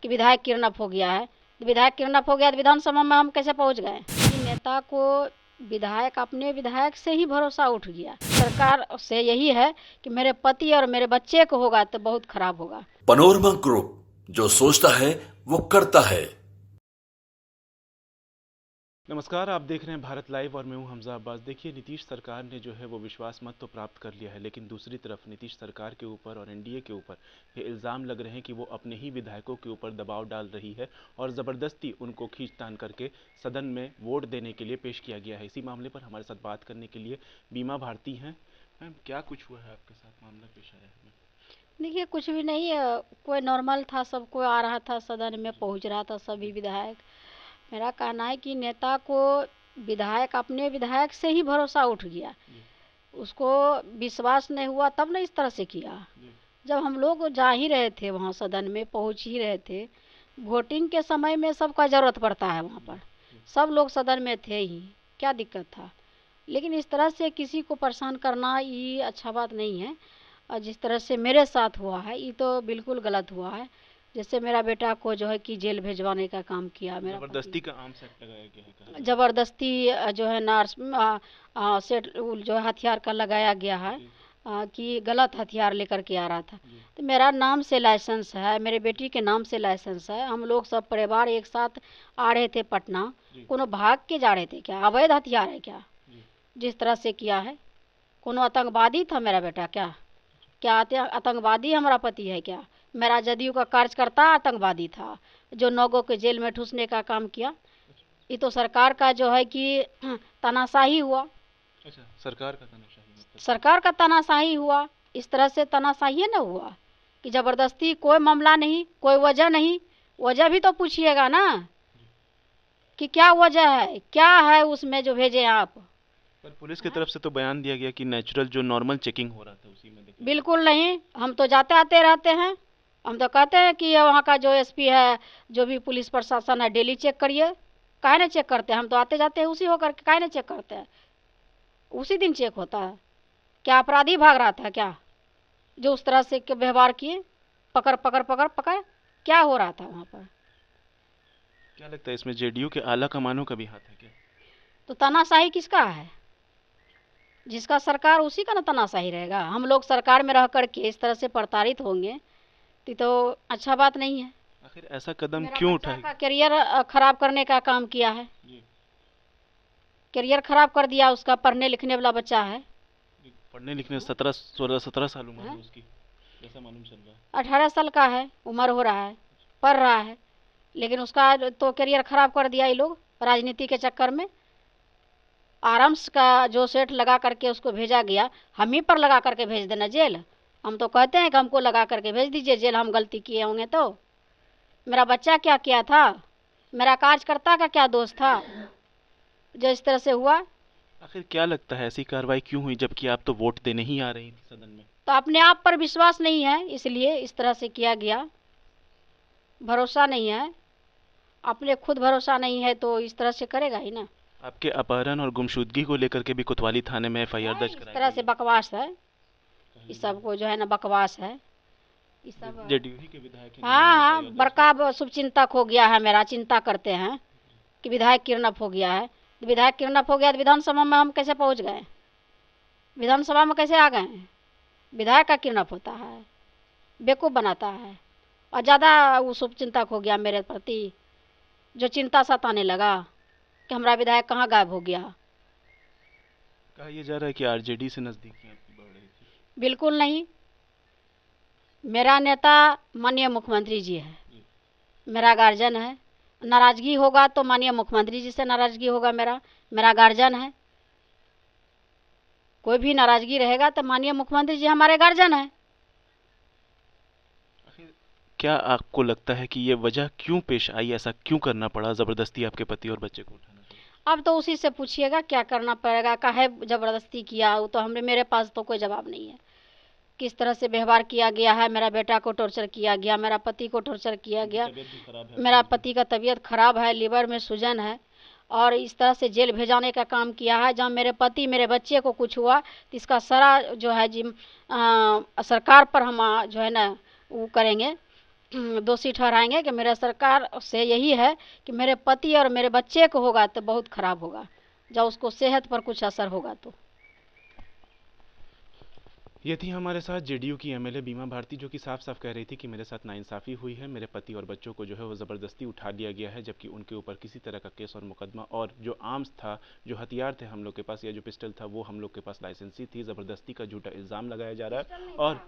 कि विधायक किडनैप हो गया है। विधायक किडनैप हो गया तो विधानसभा में हम कैसे पहुंच गए? नेता को विधायक अपने विधायक से ही भरोसा उठ गया। सरकार से यही है कि मेरे पति और मेरे बच्चे को होगा तो बहुत खराब होगा। पैनोरमा ग्रुप, जो सोचता है वो करता है। नमस्कार, आप देख रहे हैं भारत लाइव और मैं हूं हमजा अब्बास। देखिए, नीतीश सरकार ने जो है वो विश्वास मत तो प्राप्त कर लिया है, लेकिन दूसरी तरफ नीतीश सरकार के ऊपर और एनडीए के ऊपर ये इल्ज़ाम लग रहे हैं कि वो अपने ही विधायकों के ऊपर दबाव डाल रही है और ज़बरदस्ती उनको खींचतान करके सदन में वोट देने के लिए पेश किया गया है। इसी मामले पर हमारे साथ बात करने के लिए बीमा भारती हैं। मैम, क्या कुछ हुआ है आपके साथ, मामला पेश आया है? देखिए, कुछ भी नहीं, कोई नॉर्मल था, सब कोई आ रहा था, सदन में पहुंच रहा था सभी विधायक। मेरा कहना है कि नेता को विधायक अपने विधायक से ही भरोसा उठ गया, उसको विश्वास नहीं हुआ तब ना इस तरह से किया। जब हम लोग जा ही रहे थे वहाँ सदन में, पहुँच ही रहे थे, वोटिंग के समय में सबका ज़रूरत पड़ता है, वहाँ पर सब लोग सदन में थे ही, क्या दिक्कत था? लेकिन इस तरह से किसी को परेशान करना ये अच्छा बात नहीं है। और जिस तरह से मेरे साथ हुआ है ये तो बिल्कुल गलत हुआ है। जैसे मेरा बेटा को जो है कि जेल भिजवाने का काम किया, मेरा ज़बरदस्ती का आर्म्स एक्ट लगाया गया है। ज़बरदस्ती जो है नर्स सेट जो है हथियार का लगाया गया है, कि गलत हथियार लेकर के आ रहा था। तो मेरा नाम से लाइसेंस है, मेरे बेटी के नाम से लाइसेंस है, हम लोग सब परिवार एक साथ आ रहे थे पटना। कोनो भाग के जा रहे थे क्या? अवैध हथियार है क्या जिस तरह से किया है? कोनो आतंकवादी था मेरा बेटा क्या? क्या आतंकवादी हमारा पति है क्या? मेरा जदयू का कार्यकर्ता आतंकवादी था जो नौगो के जेल में ठूसने का काम किया। ये तो सरकार का जो है कि तानाशाही हुआ। अच्छा, सरकार का तानाशाही मतलब? सरकार का तानाशाही हुआ। इस तरह से तानाशाही न हुआ कि ज़बरदस्ती, कोई मामला नहीं, कोई वजह नहीं। वजह भी तो पूछिएगा ना कि क्या वजह है, क्या है उसमें जो भेजे आप। पर पुलिस की तरफ से तो बयान दिया गया कि नेचुरल जो नॉर्मल चेकिंग हो रहा था उसी में देखा। बिल्कुल नहीं, हम तो जाते आते रहते हैं। हम तो कहते हैं कि वहाँ का जो एसपी है, जो भी पुलिस प्रशासन है, डेली चेक करिए। काहे ना चेक करते हैं? हम तो आते जाते हैं उसी होकर के, काहे ना चेक करते हैं? उसी दिन चेक होता है। क्या अपराधी भाग रहा था क्या जो उस तरह से व्यवहार किए? पकड़ पकड़ पकड़ पकड़, क्या हो रहा था वहाँ पर? क्या लगता है इसमें जेडीयू के आला कमानों का भी हाथ है क्या? तो तानाशाही किसका है? जिसका सरकार उसी का ना तानाशाही रहेगा। हम लोग सरकार में रह करके इस तरह से प्रताड़ित होंगे तो अच्छा बात नहीं है। आखिर ऐसा कदम क्यों उठाया? का करियर खराब करने का काम किया है, करियर खराब कर दिया उसका। पढ़ने लिखने वाला बच्चा है, पढ़ने लिखने 17 साल उम्र है उसकी, ऐसा मालूम चल रहा है। 18 साल का है, उम्र हो रहा है, पढ़ रहा है, लेकिन उसका तो करियर खराब कर दिया ये लोग राजनीति के चक्कर में। आराम्स का जो सेट लगा करके उसको भेजा गया, हम ही पर लगा करके भेज देना जेल। हम तो कहते हैं कि हमको लगा करके भेज दीजिए जेल, हम गलती किए होंगे तो। मेरा बच्चा क्या किया था? मेरा कार्यकर्ता का क्या दोष था जो इस तरह से हुआ? आखिर क्या लगता है ऐसी कार्रवाई क्यों हुई, जबकि आप तो वोट देने ही आ रही थी सदन में? तो अपने आप पर विश्वास नहीं है, इसलिए इस तरह से किया गया। भरोसा नहीं है, अपने खुद भरोसा नहीं है तो इस तरह से करेगा ही ना। आपके अपहरण और गुमशुदगी को लेकर के भी कोतवाली थाने में एफआईआर दर्ज कराई इस तरह से बकवास है, इस सब को जो है ना बकवास है ये सब। जेडीयू ही के विधायक हैं। हाँ, बड़का शुभचिंतक हो गया है मेरा, चिंता करते हैं कि विधायक किडनैप हो गया है। तो विधायक किडनैप हो गया तो विधानसभा में हम कैसे पहुंच गए? विधानसभा में कैसे आ गए? विधायक का किडनैप होता है, बेवकूफ़ बनाता है। और ज़्यादा वो शुभचिंतक हो गया मेरे प्रति, जो चिंता सताने लगा कि हमारा विधायक कहाँ गायब हो गया। कहा यह जा रहा है कि आरजेडी से नजदीकी आपकी बढ़ रही थी। बिल्कुल नहीं, मेरा नेता माननीय मुख्यमंत्री जी है, मेरा गार्जियन है। नाराजगी होगा तो माननीय मुख्यमंत्री जी से नाराजगी होगा, मेरा गार्जियन है। कोई भी नाराजगी रहेगा तो माननीय मुख्यमंत्री जी हमारे गार्जियन है। क्या आपको लगता है कि ये वजह क्यों पेश आई, ऐसा क्यों करना पड़ा, जबरदस्ती आपके पति और बच्चे को उठाना पड़ा? अब तो उसी से पूछिएगा क्या करना पड़ेगा, काहे जबरदस्ती किया, वो तो हमने, मेरे पास तो कोई जवाब नहीं है। किस तरह से व्यवहार किया गया है, मेरा बेटा को टॉर्चर किया गया, मेरा पति को टॉर्चर किया गया। मेरा पति का तबीयत खराब है, लीवर में सूजन है, और इस तरह से जेल भेजाने का काम किया है। जब मेरे पति मेरे बच्चे को कुछ हुआ तो इसका सारा जो है सरकार पर हम जो है ना वो करेंगे, दोषी ठहराएंगे कि मेरा सरकार से यही है कि मेरे पति और मेरे बच्चे को होगा तो बहुत खराब होगा, जब उसको सेहत पर कुछ असर होगा तो। ये थी हमारे साथ जेडीयू की एमएलए बीमा भारती, जो कि साफ साफ कह रही थी कि मेरे साथ नाइंसाफ़ी हुई है, मेरे पति और बच्चों को जो है वो ज़बरदस्ती उठा लिया गया है, जबकि उनके ऊपर किसी तरह का केस और मुकदमा, और जो आर्म्स था, जो हथियार थे हम लोग के पास या जो पिस्टल था वो हम लोग के पास लाइसेंसी थी। ज़बरदस्ती का झूठा इल्ज़ाम लगाया जा रहा है और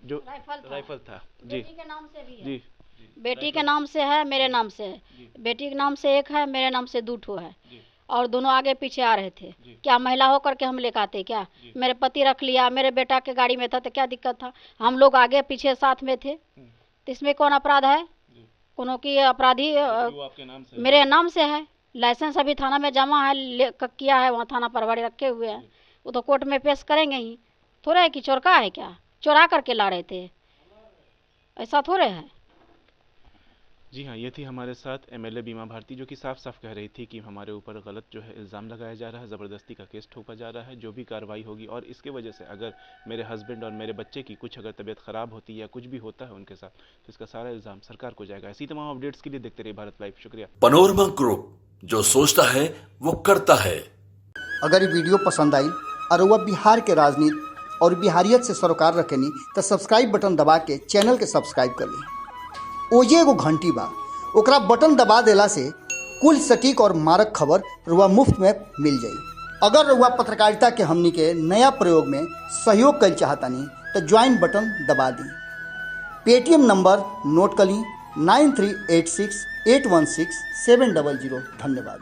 जो राइफल था जी बेटी के नाम से भी है। जी बेटी के नाम से है, मेरे नाम से है। बेटी के नाम से एक है, मेरे नाम से 2 ठो है, और दोनों आगे पीछे आ रहे थे। क्या महिला होकर के हम लेकर आते क्या? मेरे पति रख लिया, मेरे बेटा के गाड़ी में था तो क्या दिक्कत था? हम लोग आगे पीछे साथ में थे, तो इसमें कौन अपराध है? कोनो की अपराधी आपके नाम से मेरे नाम से है, लाइसेंस अभी थाना में जमा है, किया है, वहाँ थाना परवाड़ी रखे हुए हैं, वो तो कोर्ट में पेश करेंगे ही। थोड़े है कि चोरका है क्या? चोरा करके ला रहे थे, ऐसा थोड़े है। जी हाँ, ये थी हमारे साथ एमएलए बीमा भारती, जो कि साफ साफ कह रही थी कि हमारे ऊपर गलत जो है इल्ज़ाम लगाया जा रहा है, ज़बरदस्ती का केस ठोका जा रहा है, जो भी कार्रवाई होगी, और इसके वजह से अगर मेरे हस्बैंड और मेरे बच्चे की कुछ अगर तबीयत ख़राब होती है या कुछ भी होता है उनके साथ, तो इसका सारा इल्ज़ाम सरकार को जाएगा। ऐसी तमाम अपडेट्स के लिए देखते रहिए भारत लाइव। शुक्रिया। पनोरमा ग्रुप, जो सोचता है वो करता है। अगर ये वीडियो पसंद आई और वह बिहार के राजनीति और बिहारियत से सरोकार रखेनी तो सब्सक्राइब बटन दबा के चैनल के सब्सक्राइब कर ली। ओजे एगो घंटी बा, ओकरा बटन दबा देला से कुल सटीक और मारक खबर रुआ मुफ्त में मिल जाई। अगर रुआ पत्रकारिता के हमनी के नया प्रयोग में सहयोग कर चाहतानी तो ज्वाइन बटन दबा दी। पेटीएम नंबर नोट कर ली 9386816700। धन्यवाद।